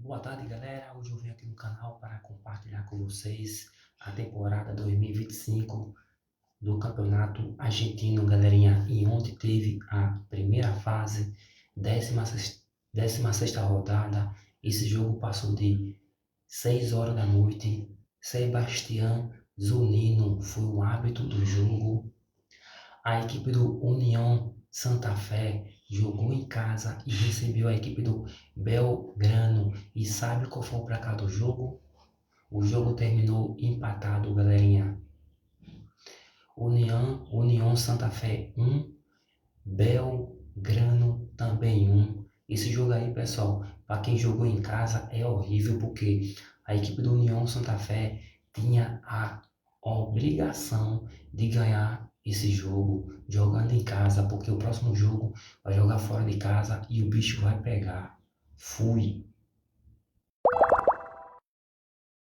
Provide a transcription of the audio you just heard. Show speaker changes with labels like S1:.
S1: Boa tarde, galera. Hoje eu vim aqui no canal para compartilhar com vocês a temporada 2025 do Campeonato Argentino, galerinha. E ontem teve a primeira fase, 16ª rodada. Esse jogo passou de 6 horas da noite. Sebastián Zunino foi o árbitro do jogo. A equipe do União Santa Fé jogou em casa e recebeu a equipe do Belgrano. E sabe qual foi o placar do jogo? O jogo terminou empatado, galerinha. União Santa Fé 1, Belgrano também 1. Esse jogo aí, pessoal, para quem jogou em casa é horrível porque a equipe do União Santa Fé tinha a obrigação de ganhar esse jogo jogando em casa, porque o próximo jogo vai jogar fora de casa e o bicho vai pegar. Fui.